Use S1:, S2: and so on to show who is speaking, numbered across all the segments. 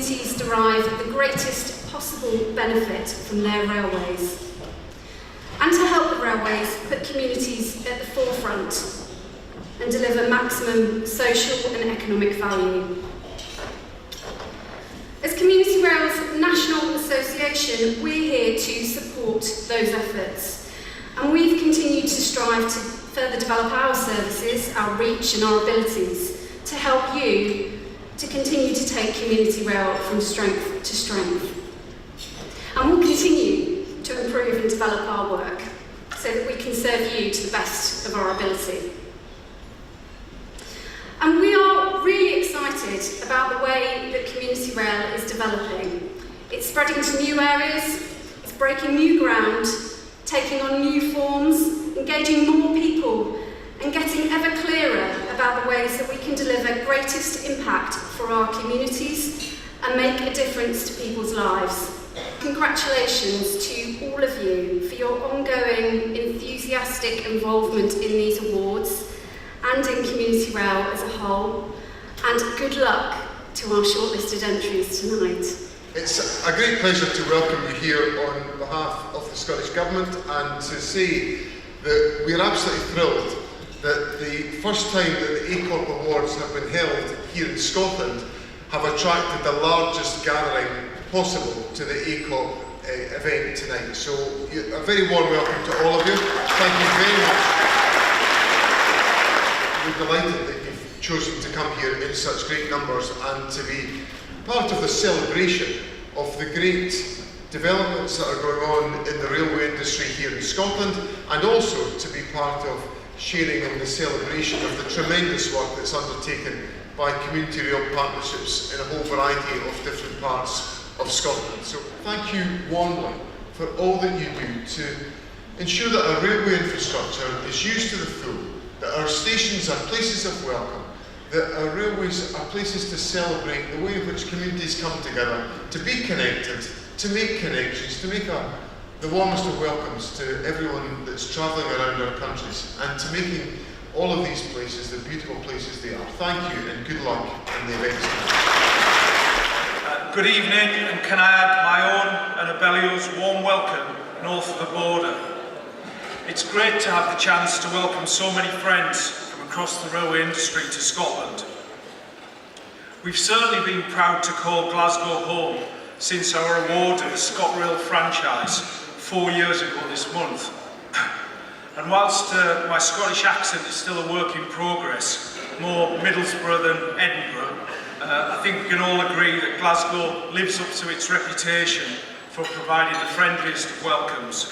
S1: communities derive the greatest possible benefit from their railways, and to help the railways put communities at the forefront and deliver maximum social and economic value. As Community Rail's National Association, we're here to support those efforts, and we've continued to strive to further develop our services, our reach and our abilities to help you to continue to take community rail from strength to strength. And we'll continue to improve and develop our work so that we can serve you to the best of our ability. And we are really excited about the way that community rail is developing. It's spreading to new areas, it's breaking new ground, taking on new forms, engaging more people, and getting ever clearer about the ways that we can deliver greatest impact for our communities and make a difference to people's lives. Congratulations to all of you for your ongoing enthusiastic involvement in these awards and in community rail as a whole, and good luck to our shortlisted entries tonight.
S2: It's a great pleasure to welcome you here on behalf of the Scottish Government and to say that we're absolutely thrilled that the first time that the ACoRP Awards have been held here in Scotland have attracted the largest gathering possible to the ACoRP event tonight. So a very warm welcome to all of you. Thank you very much. We're delighted that you've chosen to come here in such great numbers and to be part of the celebration of the great developments that are going on in the railway industry here in Scotland, and also to be part of sharing in the celebration of the tremendous work that's undertaken by community rail partnerships in a whole variety of different parts of Scotland. So thank you warmly for all that you do to ensure that our railway infrastructure is used to the full, that our stations are places of welcome, that our railways are places to celebrate the way in which communities come together, to be connected, to make connections, to make the warmest of welcomes to everyone that's travelling around our countries, and to making all of these places the beautiful places they are. Thank you and good luck in the events.
S3: Good evening, and can I add my own and Abellio's warm welcome north of the border. It's great to have the chance to welcome so many friends from across the railway industry to Scotland. We've certainly been proud to call Glasgow home since our award of the ScotRail franchise 4 years ago this month. And whilst my Scottish accent is still a work in progress, more Middlesbrough than Edinburgh, I think we can all agree that Glasgow lives up to its reputation for providing the friendliest of welcomes.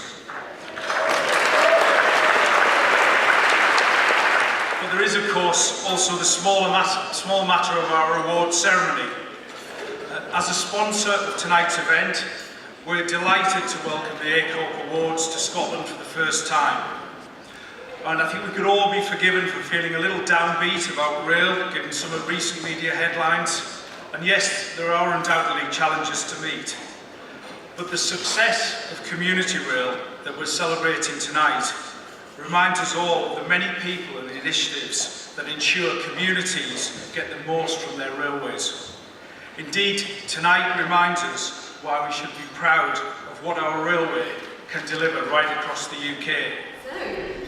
S3: But there is, of course, also the small matter of our award ceremony. As a sponsor of tonight's event, we're delighted to welcome the ACoRP Awards to Scotland for the first time. And I think we could all be forgiven for feeling a little downbeat about rail, given some of recent media headlines. And yes, there are undoubtedly challenges to meet. But the success of community rail that we're celebrating tonight reminds us all of the many people and initiatives that ensure communities get the most from their railways. Indeed, tonight reminds us why we should be proud of what our railway can deliver right across the UK.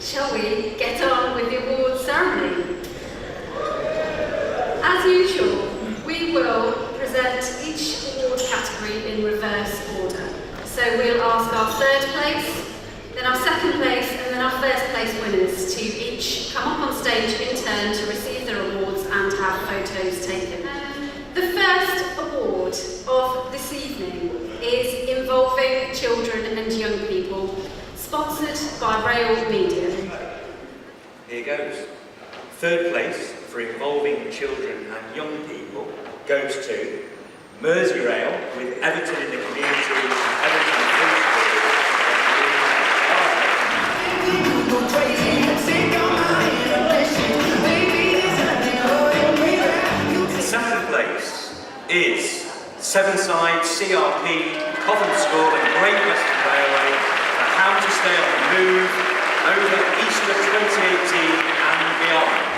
S1: So, shall we get on with the awards ceremony? As usual, we will present each award category in reverse order. So we'll ask our third place, then our second place, and then our first place winners to each come up on stage in turn to receive their awards and have photos taken. The first award of this evening is Involving Children and Young People, sponsored by Rail Media.
S4: Here goes. Third place for Involving Children and Young People goes to Merseyrail, with Everton in the community and Everton Second place is Sevenside, CRP, Covent School and Great Western Railway for how to stay on the move over Easter 2018 and beyond.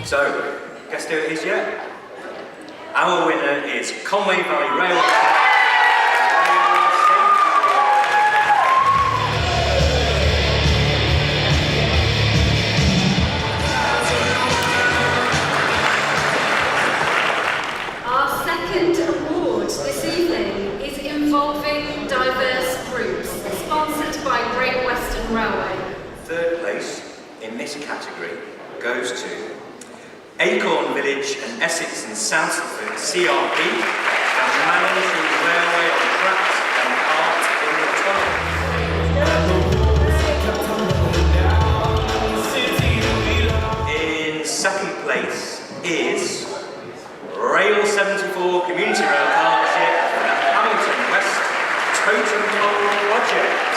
S4: So, guess who it is yet? Our winner is Conway Valley Railway.
S1: Our second award this evening is involving diverse groups, sponsored by Great Western Railway.
S4: Third place in this category goes to Acorn Village and Essex and Southside CRP and managing the railway on tracks and art in the tunnel. In second place is Rail 74 Community Rail Partnership and the Hamilton West Totem Pole Project.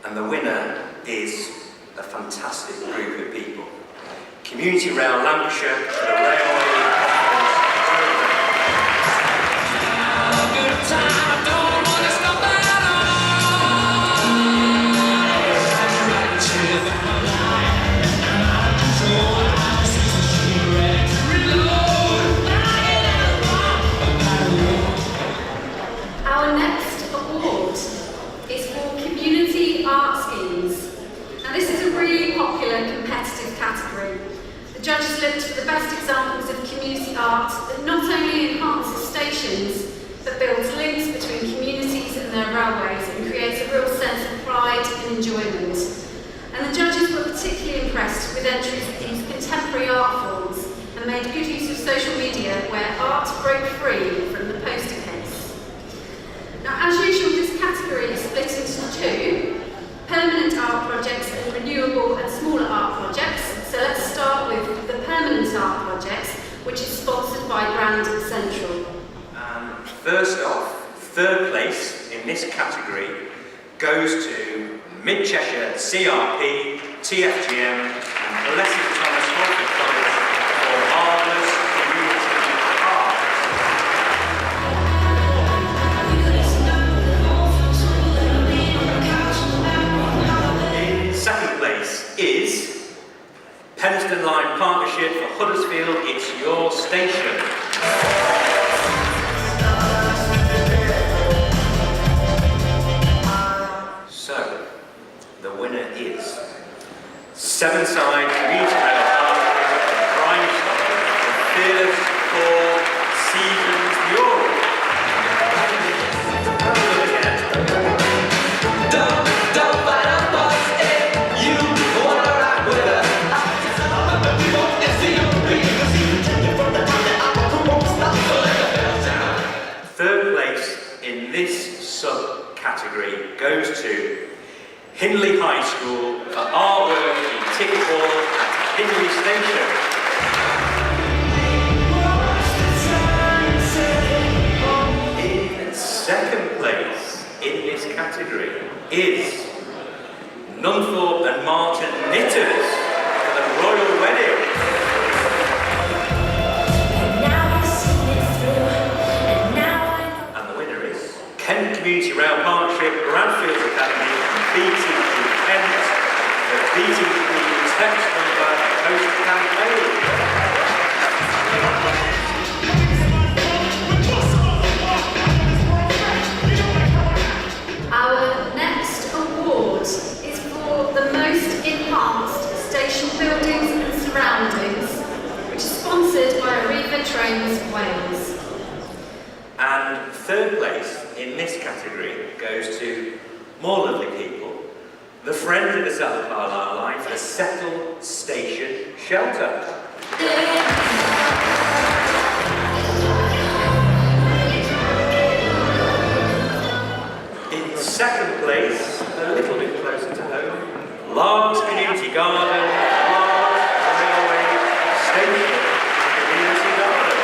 S4: And the winner is a fantastic group of people. Community Rail Lancashire for the Railway
S1: Our next award is for community art schemes. Now this is a really popular competitive category. The judges looked for the best examples of community art that not only enhances stations, but builds links between communities and their railways and creates a real sense of pride and enjoyment. And the judges were particularly impressed with entries of these contemporary art forms and made good use of social media where art broke free from the poster case. Now, as usual, this category is split into two: permanent art projects and renewable and smaller art projects. So let's start with the permanent art projects, which is sponsored by Grand Central.
S4: First off, third place in this category goes to Mid Cheshire CRP, TFGM and Blessed Thomas Holford College for marvellous community art. In second place is Penistone Line Partnership for Huddersfield, It's Your Station. So, the winner is Sevenside Community Rail Partnership and Prime Star, Fearless for Seasons Europe.
S5: Don't fight a bus if you wanna ride with us. We won't SCOP, cause you take it from the time that I won't stop, so let the bells down.
S4: Third place in this subcategory goes to Hindley High School for artwork in ticket wall at Hindley Station. In second place in this category is Nunthorpe and Martin Knitters for the Royal Wedding. And the winner is Kent Community Rail Partnership, Bradfield Academy and BTP Kent, the BTP text number post campaign.
S1: Our next award is for the most enhanced station buildings and surroundings, which is sponsored by Arriva Trains Wales.
S4: And third place in this category goes to more lovely people, the Friends of the South Carlisle Line for the Settle Station Shelter. In second place, a little bit closer to home, Largs Community Garden, Largs Railway Station Community Garden.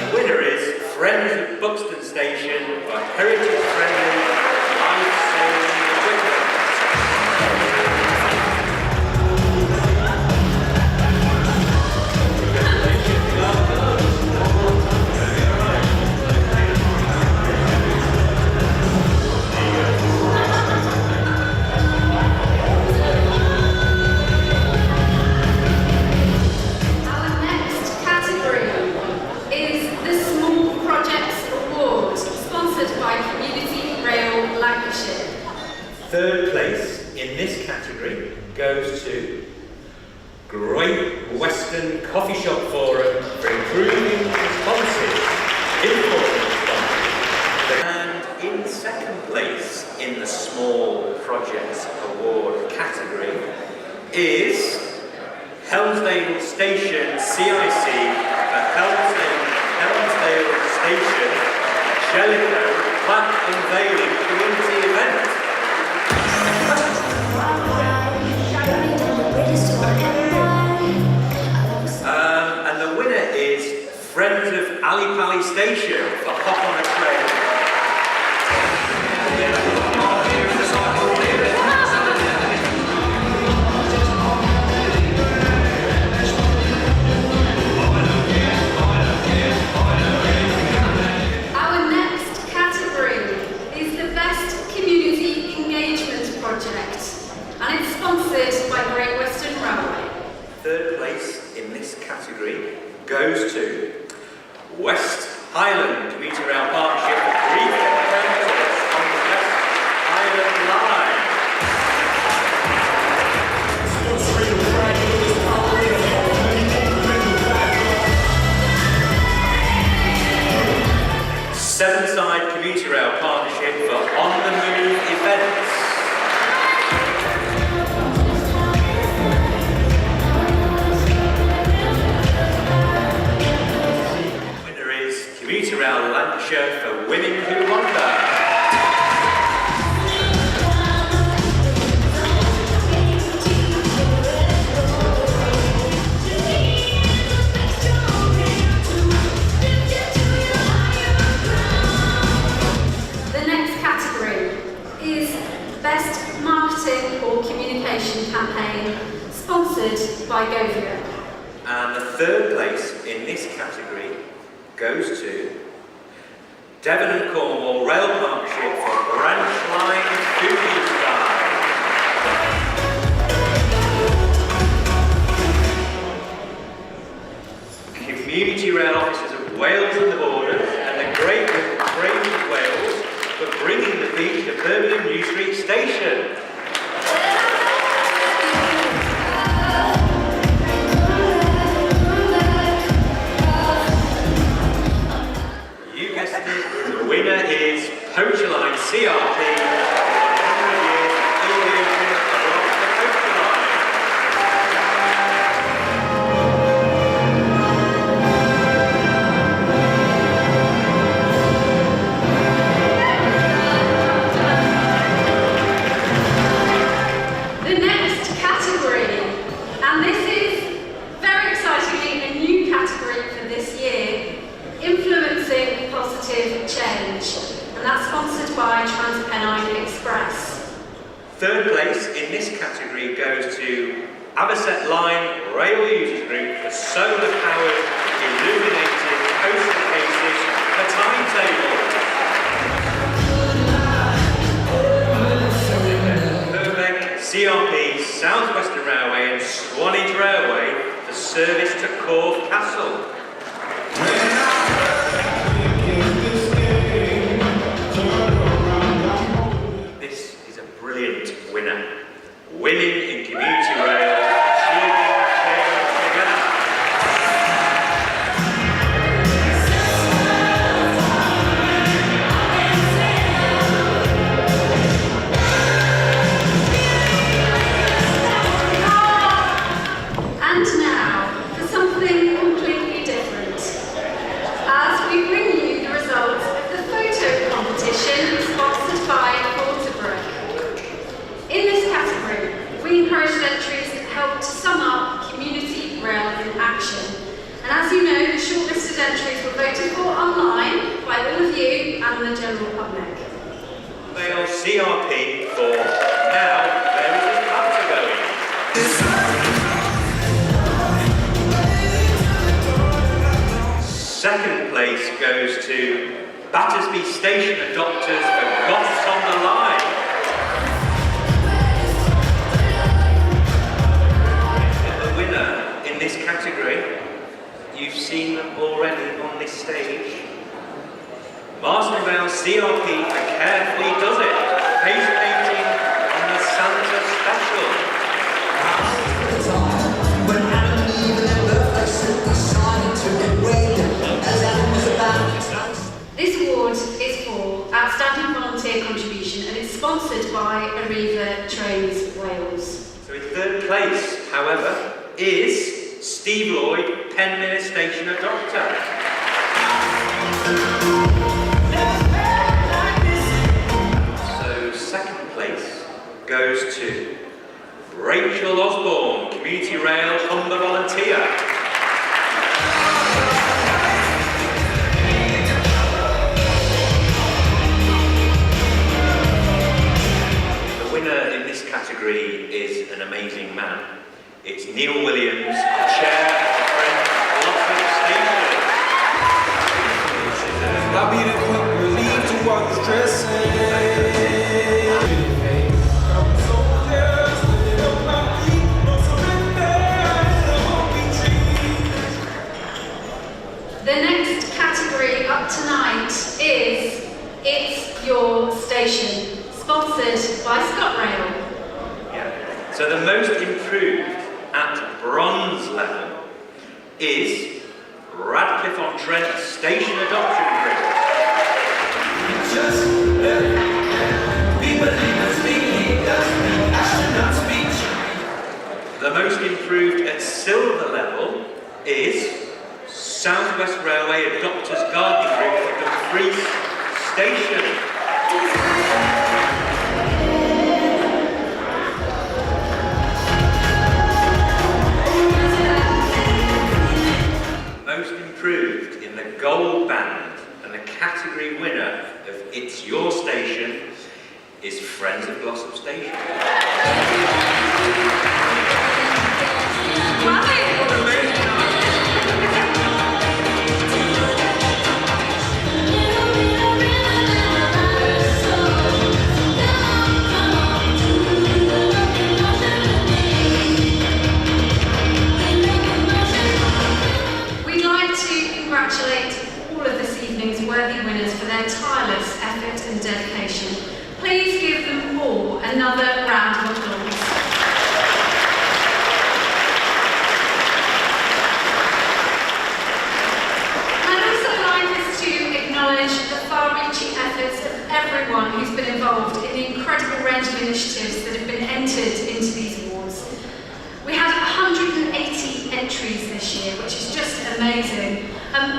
S4: The winner is Friends of Buxton Station by Heritage Friendly Life-Saving Equipment. third place in this category goes to Great Western Coffee Shop Forum for improving responses, informal responses. And in second place in the Small Projects Award category is Helmsdale Station CIC for Helmsdale Station Jellicoe Plaque Unveiling Community Event. And the winner is Friends of Ali Pali Station for Hop on a Train.
S1: Our next category is the Best Community Engagement Project, and it's sponsored by Great Western Railway.
S4: Third place in this category goes to West Highland Commuter Rail Partnership for Grief Encounters on the West Highland Line. Seven-side commuter rail partnership for on-the-move events. Winner is commuter rail Lancashire for Women Who Wander.
S1: The next category is Best Marketing or Communication Campaign, sponsored by Govia.
S4: And the third place in this category goes to Devon and Cornwall Rail Partnership for Branch Line Foodie Style. Community Rail Officers of Wales and the Borders and the Great of Wales for bringing the beach to Birmingham New Street Station. You guessed it, the winner is Poacher Line CRP. 100 years aviation along the Poacher Line.
S1: The next category, and this is very excitingly a new category for this year, Influencing Positive Change, and that's sponsored by TransPennine Express.
S4: Third place in this category goes to Aberset Line Rail Users Group for solar-powered illuminated coaster cases for timetables. Purbeck, CRP, South Western Railway and Swanage Railway for service to Corfe Castle. This is a brilliant winner. Women in community rail achieving change together.
S1: And now, for something completely different. As we bring you the results of the photo competition sponsored by Porterbrook. In this category, we encouraged entries that help to sum up community rail in action. And as you know, the shortlisted entries were voted for online by all of you and the general public.
S4: Rail CRP for Now There Is a Factor Going. Second place goes to Battersby Station Adopters for Goths on the Line. And the winner in this category, you've seen them already on this stage. Marston Vale CRP for Carefully Does It. Face painting
S1: sponsored by Arriva Trains Wales.
S4: So in third place, however, is Steve Lloyd, Penmere Stationer Doctor. So second place goes to Rachel Osborne, Community Rail Humber Volunteer. Category is an amazing man. It's Neil Williams, Chair of Friends of Glasgow Station.
S5: I'll be the quick relief to what is stressing.
S1: The next category up tonight is It's Your Station, sponsored by ScotRail.
S4: So the most improved at bronze level is Radcliffe-on-Trent Station Adoption Grid.
S5: Just be believers, be astronauts, speech.
S4: The most improved at silver level is South West Railway Adopters Gardening Group for Dumfries Station. Most improved in the gold band, and the category winner of It's Your Station is Friends of Glossop Station.
S1: Congratulate all of this evening's worthy winners for their tireless effort and dedication. Please give them all another round of applause. I'd also like us to acknowledge the far-reaching efforts of everyone who's been involved in the incredible range of initiatives that have been entered into these awards. We had 180 entries this year, which is just amazing.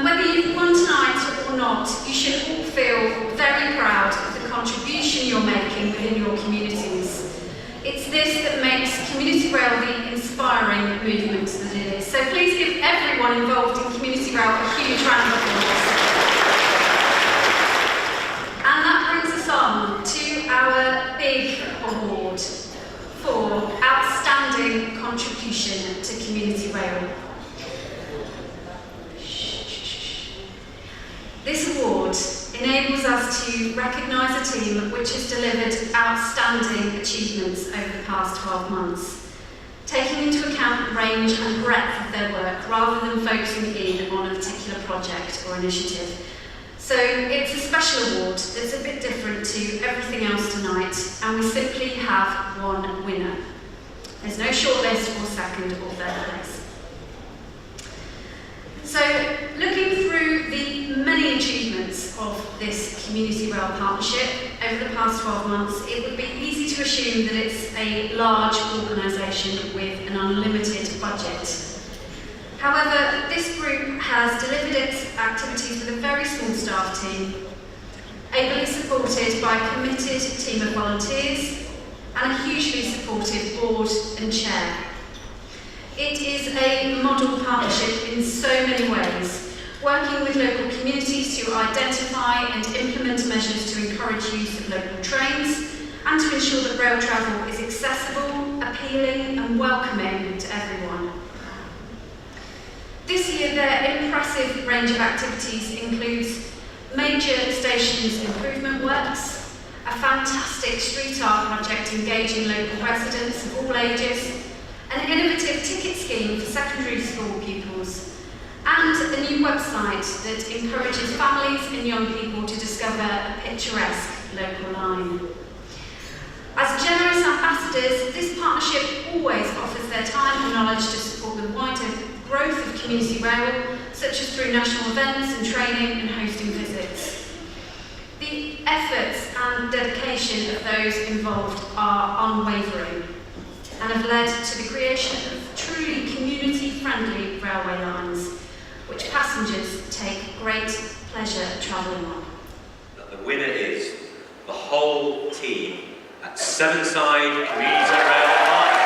S1: Whether you've won tonight or not, you should all feel very proud of the contribution you're making within your communities. It's this that makes Community Rail the inspiring movement that it is. So please give everyone involved in Community Rail a huge round of applause. And that brings us on to our big award for outstanding contribution to Community Rail. This award enables us to recognise a team which has delivered outstanding achievements over the past 12 months, taking into account the range and breadth of their work rather than focusing in on a particular project or initiative. So it's a special award that's a bit different to everything else tonight, and we simply have one winner. There's no shortlist or second or third place. So, looking through the many achievements of this Community Rail partnership over the past 12 months, it would be easy to assume that it's a large organisation with an unlimited budget. However, this group has delivered its activities with a very small staff team, ably supported by a committed team of volunteers and a hugely supportive board and chair. It is a model partnership in so many ways, working with local communities to identify and implement measures to encourage use of local trains and to ensure that rail travel is accessible, appealing and welcoming to everyone. This year their impressive range of activities includes major stations improvement works, a fantastic street art project engaging local residents of all ages, an innovative ticket scheme for secondary school pupils, and a new website that encourages families and young people to discover a picturesque local line. As generous ambassadors, this partnership always offers their time and knowledge to support the wider growth of Community Rail, such as through national events and training and hosting visits. The efforts and dedication of those involved are unwavering and have led to the creation of truly community-friendly railway lines, which passengers take great pleasure travelling on.
S4: The winner is the whole team at Sevenside Community Rail Line.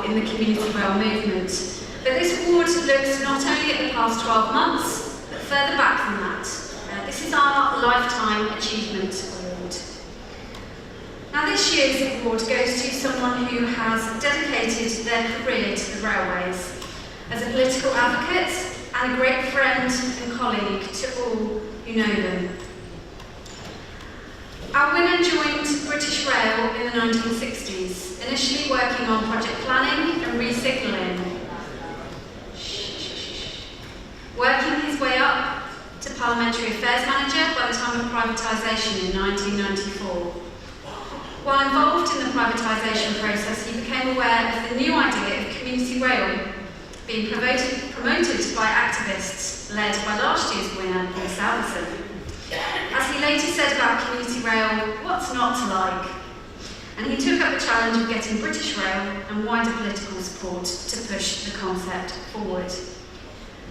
S1: In the community rail movement. But this award looks not only at the past 12 months, but further back than that. This is our Lifetime Achievement Award. Now this year's award goes to someone who has dedicated their career to the railways as a political advocate and a great friend and colleague to all who know them. Our winner joined British Rail in the 1960s, initially working on project planning and re-signalling, working his way up to Parliamentary Affairs Manager by the time of privatisation in 1994. While involved in the privatisation process, he became aware of the new idea of community rail being promoted by activists led by last year's winner, Paul Salverson. As he later said about community rail, what's not to like? And he took up the challenge of getting British Rail and wider political support to push the concept forward.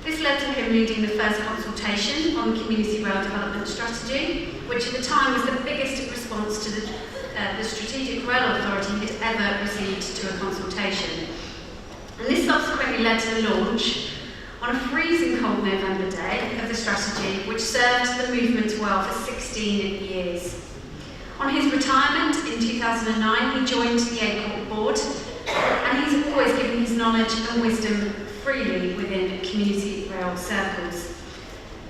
S1: This led to him leading the first consultation on the community rail development strategy, which at the time was the biggest response to the Strategic Rail Authority had ever received to a consultation. And this subsequently led to the launch on a freezing cold November day of the strategy, which served the movement well for 16 years. On his retirement in 2009, he joined the ACoRP board, and he's always given his knowledge and wisdom freely within community rail circles.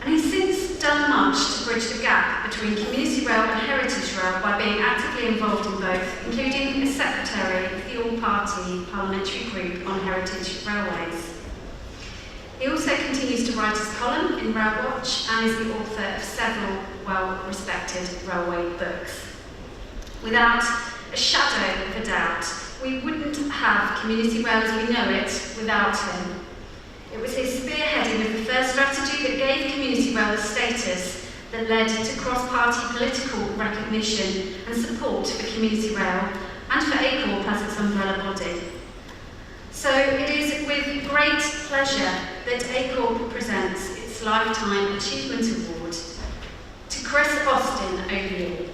S1: And he's since done much to bridge the gap between community rail and heritage rail by being actively involved in both, including as secretary of the all-party parliamentary group on heritage railways. He also continues to write his column in Rail Watch and is the author of several well-respected railway books. Without a shadow of a doubt, we wouldn't have community rail as we know it without him. It was his spearheading of the first strategy that gave community rail the status that led to cross-party political recognition and support for community rail and for ACoRP as its umbrella body. So it is with great pleasure that ACoRP presents its Lifetime Achievement Award to Chris Austin over you.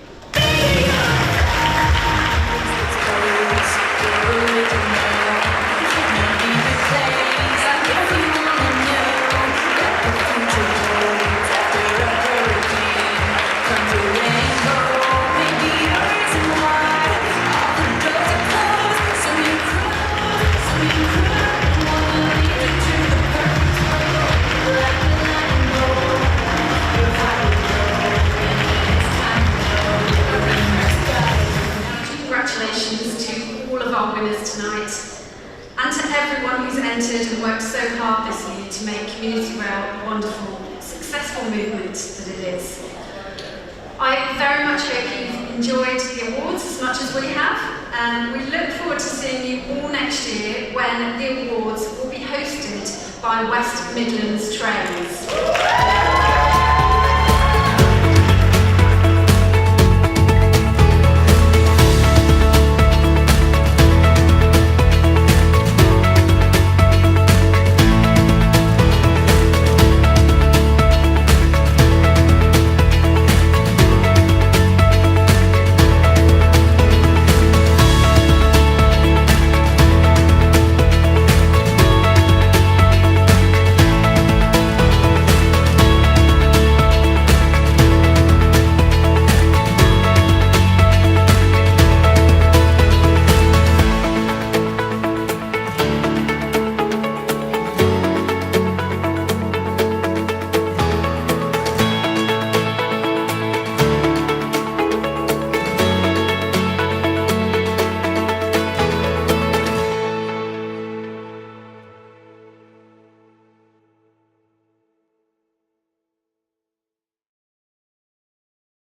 S1: And to everyone who's entered and worked so hard this year to make community rail the wonderful, successful movement that it is. I very much hope you've enjoyed the awards as much as we have, and we look forward to seeing you all next year when the awards will be hosted by West Midlands Trains.